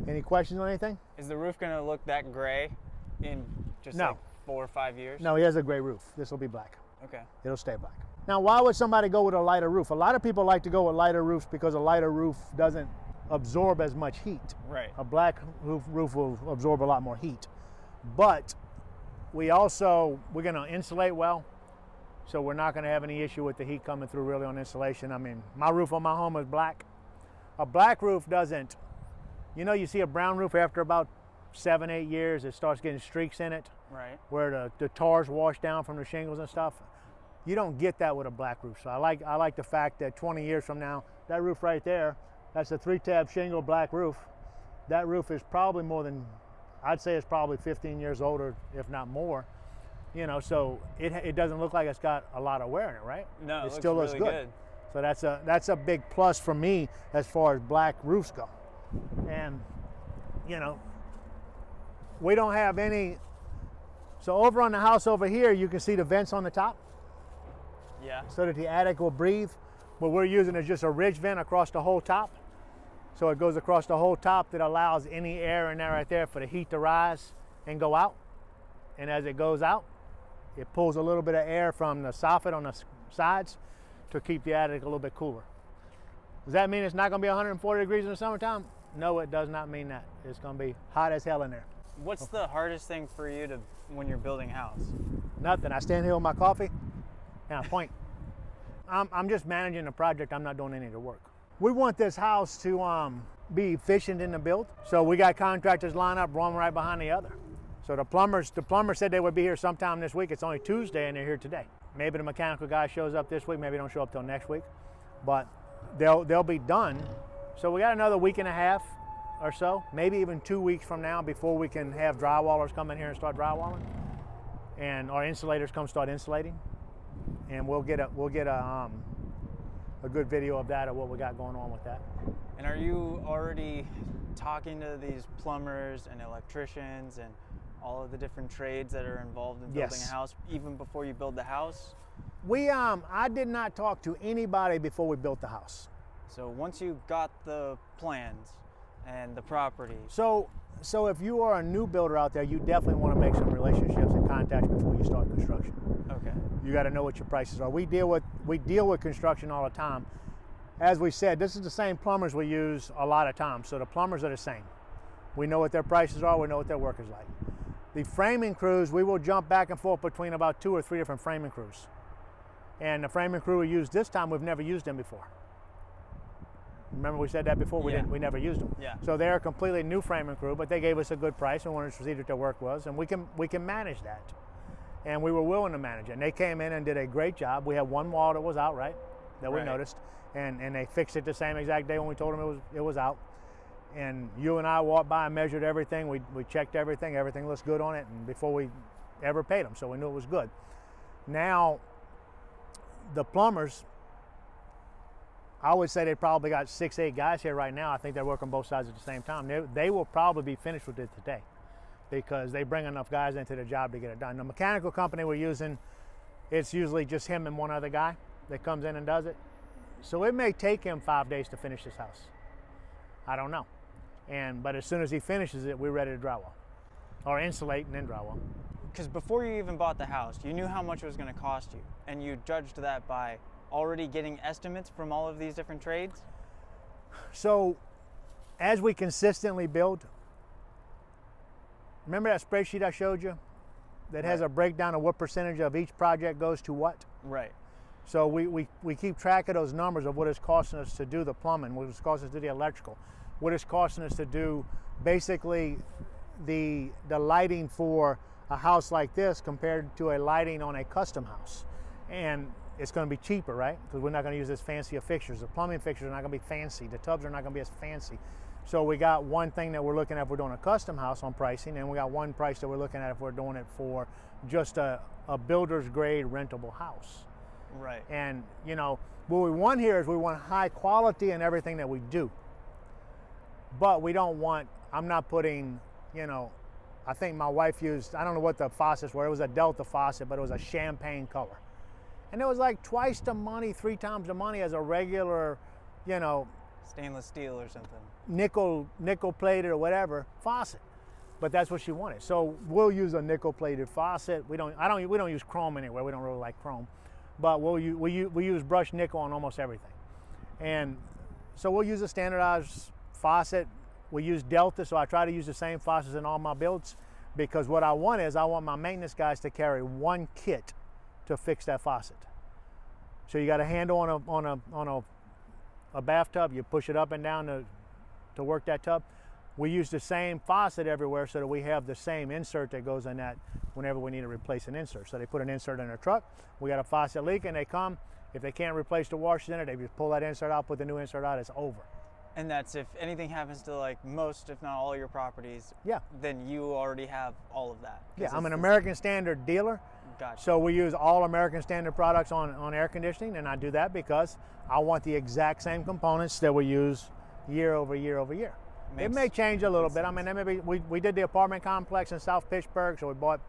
Any questions on anything? Is the roof gonna look that gray in just No. like 4 or 5 years? No, he has a gray roof. This will be black. Okay. It'll stay black. Now, why would somebody go with a lighter roof? A lot of people like to go with lighter roofs because a lighter roof doesn't absorb as much heat. Right. A black roof will absorb a lot more heat. But we're going to insulate well, so we're not going to have any issue with the heat coming through really on insulation. I mean, my roof on my home is black. A black roof doesn't, you see a brown roof after about 7, 8 years, it starts getting streaks in it. Right. Where the tars wash down from the shingles and stuff. You don't get that with a black roof. So I like the fact that 20 years from now, that roof right there, that's a 3-tab shingle black roof. That roof is probably more than, I'd say it's probably 15 years older, if not more. So it doesn't look like it's got a lot of wear in it, right? No, it still looks really good. So that's a big plus for me as far as black roofs go. And we don't have any. So over on the house over here, you can see the vents on the top. Yeah. So that the attic will breathe. What we're using is just a ridge vent across the whole top. So it goes across the whole top that allows any air in there right there for the heat to rise and go out. And as it goes out, it pulls a little bit of air from the soffit on the sides to keep the attic a little bit cooler. Does that mean it's not going to be 140 degrees in the summertime? No, it does not mean that. It's going to be hot as hell in there. What's the hardest thing for you when you're building a house? Nothing. I stand here with my coffee and I point. I'm just managing the project. I'm not doing any of the work. We want this house to be efficient in the build. So we got contractors lined up, one right behind the other. So the plumber said they would be here sometime this week. It's only Tuesday and they're here today. Maybe the mechanical guy shows up this week. Maybe they don't show up till next week, but they'll be done. So we got another week and a half or so, maybe even 2 weeks from now before we can have drywallers come in here and start drywalling, and our insulators come start insulating, and we'll get a good video of that, of what we got going on with that. And are you already talking to these plumbers and electricians and all of the different trades that are involved in building a house even before you build the house? I did not talk to anybody before we built the house. So once you got the plans and the property. So if you are a new builder out there, you definitely want to make some relationships and contacts before you start construction. Okay. You got to know what your prices are. We deal with construction all the time. As we said, this is the same plumbers we use a lot of times. So the plumbers are the same. We know what their prices are. We know what their work is like. The framing crews, we will jump back and forth between about 2 or 3 different framing crews. And the framing crew we used this time, we've never used them before. Remember we said that before? We never used them. Yeah. So they're a completely new framing crew, but they gave us a good price and wanted us to see what their work was, and we can manage that. And we were willing to manage it. And they came in and did a great job. We had one wall that was out, right? That we noticed. And they fixed it the same exact day when we told them it was out. And you and I walked by and measured everything. We checked everything. Everything looks good on it, and before we ever paid them, so we knew it was good. Now, the plumbers, I would say they probably got 6, 8 guys here right now. I think they're working both sides at the same time. They will probably be finished with it today because they bring enough guys into the job to get it done. The mechanical company we're using, it's usually just him and one other guy that comes in and does it. So it may take him 5 days to finish this house. I don't know. But as soon as he finishes it, we're ready to drywall or insulate and then drywall. Because before you even bought the house, you knew how much it was going to cost you, and you judged that by already getting estimates from all of these different trades? So as we consistently build, remember that spreadsheet I showed you that has a breakdown of what percentage of each project goes to what? Right. So we keep track of those numbers of what it's costing us to do the plumbing, what it's costing us to do the electrical, what it's costing us to do basically the lighting for a house like this compared to a lighting on a custom house. And it's going to be cheaper, right? Because we're not going to use as fancy of fixtures. The plumbing fixtures are not going to be fancy. The tubs are not going to be as fancy. So we got one thing that we're looking at if we're doing a custom house on pricing, and we got one price that we're looking at if we're doing it for just a builder's grade rentable house. Right. And what we want here is we want high quality in everything that we do. But we don't want, I'm not putting, I think my wife used, I don't know what the faucets were. It was a Delta faucet, but it was a champagne color. And it was like twice the money, 3 times the money as a regular, Stainless steel or something. nickel plated or whatever faucet. But that's what she wanted. So we'll use a nickel plated faucet. We don't use chrome anywhere. We don't really like chrome. But we use brushed nickel on almost everything. And so we'll use a standardized faucet. We use Delta, so I try to use the same faucets in all my builds, because what I want my maintenance guys to carry one kit to fix that faucet. So you got a handle on a bathtub, you push it up and down to work that tub. We use the same faucet everywhere so that we have the same insert that goes in that whenever we need to replace an insert. So they put an insert in their truck, we got a faucet leak, and they come. If they can't replace the washers in it, they just pull that insert out, put the new insert out, it's over. And that's if anything happens to like most, if not all your properties, yeah, then you already have all of that. Yeah, I'm an American Standard dealer. Gotcha. So we use all American Standard products on air conditioning, and I do that because I want the exact same components that we use year over year over year. It may change a little bit. I mean, maybe we did the apartment complex in South Pittsburgh, so we bought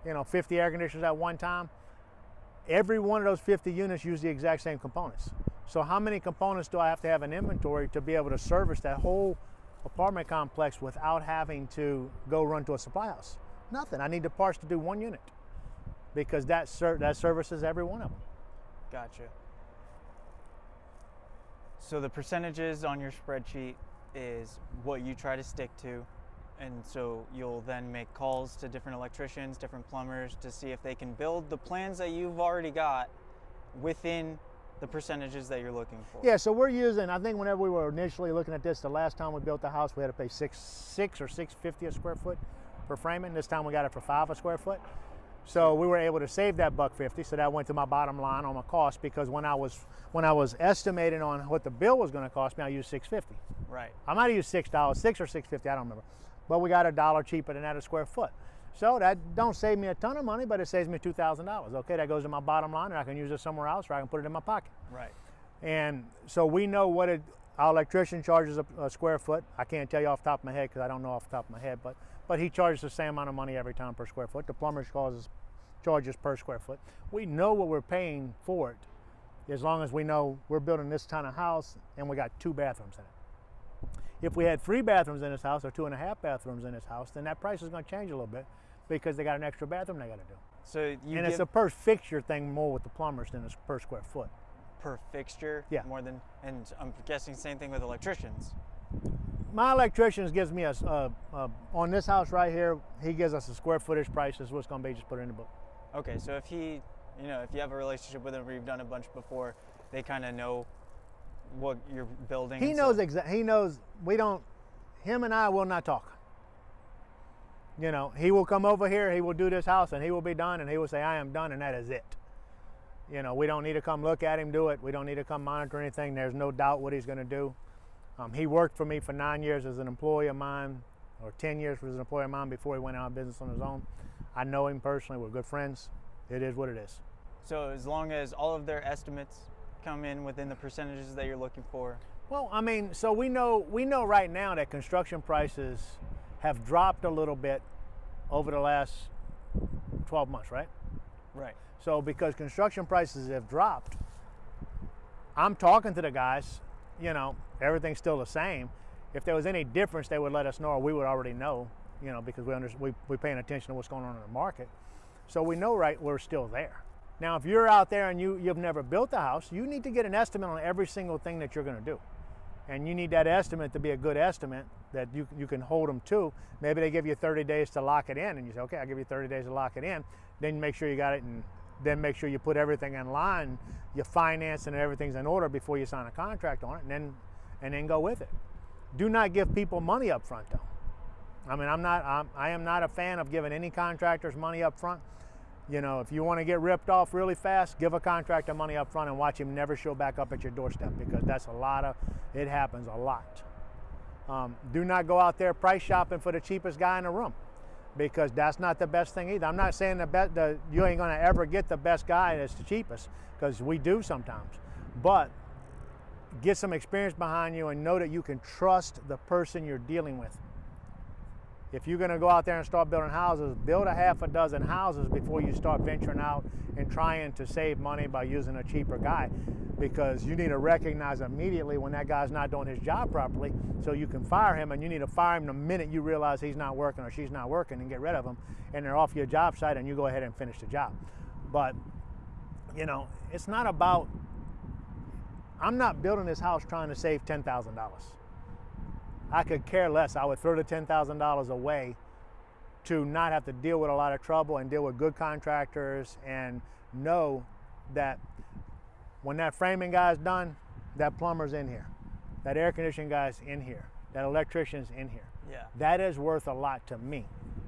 50 air conditioners at one time. Every one of those 50 units use the exact same components. So how many components do I have to have in inventory to be able to service that whole apartment complex without having to go run to a supply house? Nothing. I need the parts to do one unit, because that services every one of them. Gotcha. So the percentages on your spreadsheet is what you try to stick to, and so you'll then make calls to different electricians, different plumbers, to see if they can build the plans that you've already got within the percentages that you're looking for. Yeah, so we're using, I think whenever we were initially looking at this, the last time we built the house, we had to pay $6 or $6.50 a square foot for framing. This time we got it for $5 a square foot. So we were able to save that $1.50, so that went to my bottom line on my cost, because when I was estimating on what the bill was going to cost me, I used $6.50. Right. I might have used $6, $6 or $6.50, I don't remember. But we got $1 cheaper than that a square foot. So that don't save me a ton of money, but it saves me $2,000. Okay, that goes to my bottom line, and I can use it somewhere else, or I can put it in my pocket. Right. And so we know what our electrician charges a square foot. I can't tell you off the top of my head because I don't know off the top of my head, but he charges the same amount of money every time per square foot. The plumber charges per square foot. We know what we're paying for it, as long as we know we're building this kind of house and we got 2 bathrooms in it. If we had 3 bathrooms in this house or 2.5 bathrooms in this house, then that price is going to change a little bit, because they got an extra bathroom they got to do. So it's a per fixture thing more with the plumbers than it's per square foot. Per fixture? Yeah. More than, and I'm guessing same thing with electricians. My electricians gives me on this house right here, he gives us a square footage price. This is what's going to be, just put it in the book. Okay, so if if you have a relationship with him or you've done a bunch before, they kind of know what you're building. He knows exactly. He knows him and I will not talk. He will come over here, he will do this house, and he will be done, and he will say, I am done, and that is it. We don't need to come look at him do it. We don't need to come monitor anything. There's no doubt what he's going to do. He worked for me for 9 years as an employee of mine, or 10 years as an employee of mine before he went out of business on his own. I know him personally. We're good friends. It is what it is. So as long as all of their estimates come in within the percentages that you're looking for. Well, I mean, so we know right now that construction prices have dropped a little bit over the last 12 months, right? Right. So because construction prices have dropped, I'm talking to the guys, everything's still the same. If there was any difference, they would let us know, or we would already know, because we're paying attention to what's going on in the market. So we know we're still there. Now, if you're out there and you've never built a house, you need to get an estimate on every single thing that you're going to do. And you need that estimate to be a good estimate that you can hold them to. Maybe they give you 30 days to lock it in, and you say, okay, I'll give you 30 days to lock it in. Then make sure you got it, and then make sure you put everything in line, your finance and everything's in order before you sign a contract on it, and then go with it. Do not give people money up front, though. I mean, I am not a fan of giving any contractors money up front. If you want to get ripped off really fast, give a contractor money up front and watch him never show back up at your doorstep, because it happens a lot. Do not go out there price shopping for the cheapest guy in the room, because that's not the best thing either. I'm not saying you ain't going to ever get the best guy that's the cheapest, because we do sometimes, but get some experience behind you and know that you can trust the person you're dealing with. If you're going to go out there and start building houses, build a half a dozen houses before you start venturing out and trying to save money by using a cheaper guy, because you need to recognize immediately when that guy's not doing his job properly, so you can fire him, and you need to fire him the minute you realize he's not working or she's not working, and get rid of him, and they're off your job site, and you go ahead and finish the job. But, you know, it's not about, I'm not building this house trying to save $10,000. I could care less. I would throw the $10,000 away to not have to deal with a lot of trouble and deal with good contractors, and know that when that framing guy's done, that plumber's in here, that air conditioning guy's in here, that electrician's in here. Yeah. That is worth a lot to me,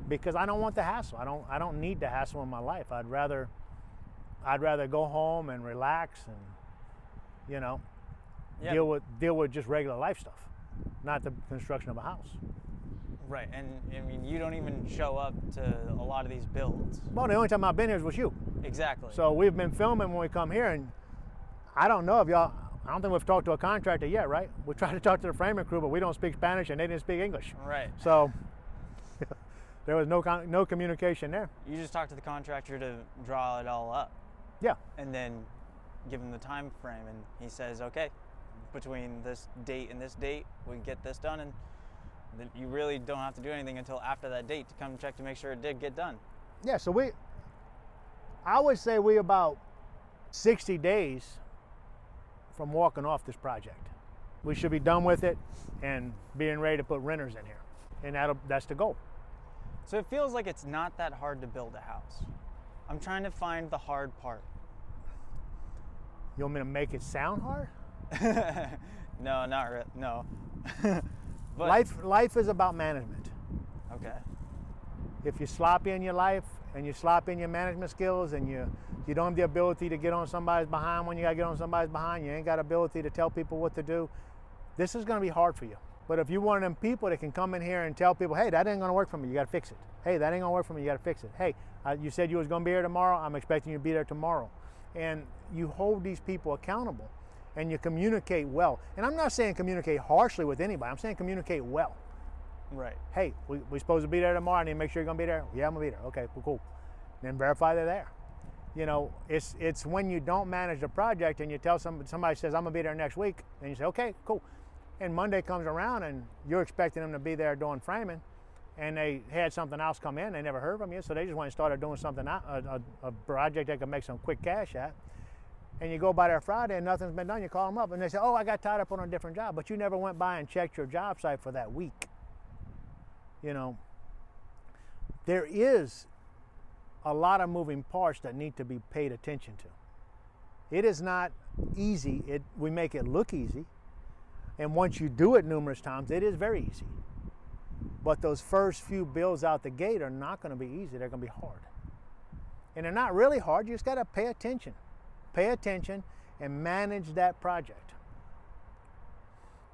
because I don't want the hassle. I don't need the hassle in my life. I'd rather go home and relax and, you know, Yeah. deal with just regular life stuff, not the construction of a house. Right, and I mean, you don't even show up to a lot of these builds. Well, the only time I've been here was you. Exactly. So we've been filming when we come here, and I don't know if y'all, I don't think we've talked to a contractor yet, right? We tried to talk to the framing crew, but we don't speak Spanish and they didn't speak English. Right. So there was no communication there. You just talk to the contractor to draw it all up. Yeah. And then give him the time frame, and he says, okay, between this date and this date, we get this done, and then you really don't have to do anything until after that date to come check to make sure it did get done. Yeah, so I would say we about 60 days from walking off this project. We should be done with it and being ready to put renters in here, and that's the goal. So it feels like it's not that hard to build a house. I'm trying to find the hard part. You want me to make it sound hard? No, not really. No. But, Life is about management. okay. If you're sloppy in your life and you're sloppy in your management skills, and you don't have the ability to get on somebody's behind when you gotta get on somebody's behind, you ain't got ability to tell people what to do, this is gonna be hard for you. But if you're one of them people that can come in here and tell people, hey, that ain't gonna work for me, you gotta fix it. Hey, that ain't gonna work for me, you gotta fix it. Hey, you said you was gonna be here tomorrow, I'm expecting you to be there tomorrow. And you hold these people accountable, and you communicate well. And I'm not saying communicate harshly with anybody, I'm saying communicate well. Right. Hey, we supposed to be there tomorrow, I need to make sure you're gonna be there. Yeah, I'm gonna be there. Okay, cool. Then verify they're there. You know, it's when you don't manage the project and you tell somebody says, I'm gonna be there next week, and you say, okay, cool. And Monday comes around and you're expecting them to be there doing framing, and they had something else come in, they never heard from you, so they just went and started doing something, a project they could make some quick cash at. And you go by there Friday and nothing's been done, you call them up and they say, oh, I got tied up on a different job, but you never went by and checked your job site for that week. You know, there is a lot of moving parts that need to be paid attention to. It is not easy. We make it look easy, and once you do it numerous times, it is very easy. But those first few builds out the gate are not going to be easy. They're going to be hard. And they're not really hard. You just got to pay attention. Pay attention and manage that project.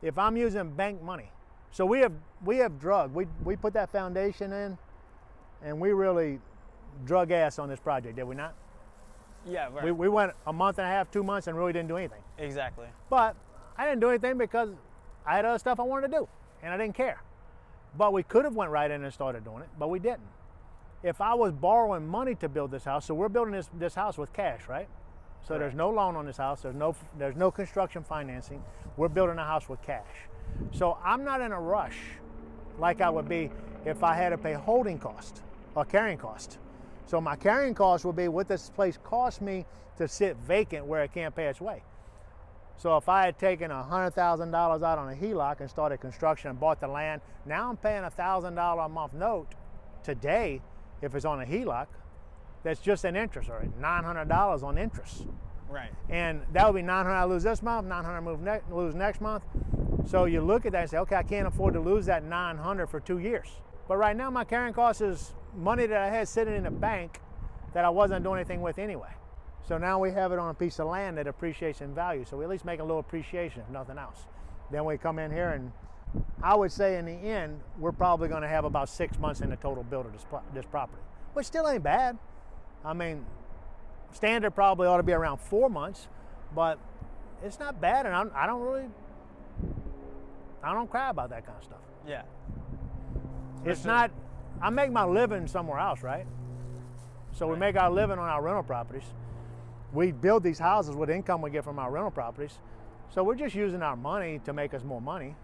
If I'm using bank money, so we have drug. We put that foundation in, and we really drug ass on this project, did we not? Yeah, right. We went a month and a half, 2 months, and really didn't do anything. Exactly. But I didn't do anything because I had other stuff I wanted to do, and I didn't care. But we could have went right in and started doing it, but we didn't. If I was borrowing money to build this house, so we're building this house with cash, right? So Correct. There's no loan on this house. There's no construction financing. We're building a house with cash. So I'm not in a rush like I would be if I had to pay holding cost or carrying cost. So my carrying cost would be what this place cost me to sit vacant where it can't pay its way. So if I had taken $100,000 out on a HELOC and started construction and bought the land, now I'm paying $1,000 a month note today if it's on a HELOC. That's just an interest, or $900 on interest. Right. And that would be $900 I lose this month, $900 lose next month. So you look at that and say, okay, I can't afford to lose that $900 for 2 years. But right now my carrying cost is money that I had sitting in the bank that I wasn't doing anything with anyway. So now we have it on a piece of land that appreciates in value. So we at least make a little appreciation, if nothing else. Then we come in here, and I would say in the end, we're probably gonna have about 6 months in the total build of this property, which still ain't bad. I mean, standard probably ought to be around 4 months, but it's not bad, and I don't cry about that kind of stuff. Yeah. It's not, I make my living somewhere else, right? So we make our living on our rental properties. We build these houses with income we get from our rental properties. So we're just using our money to make us more money.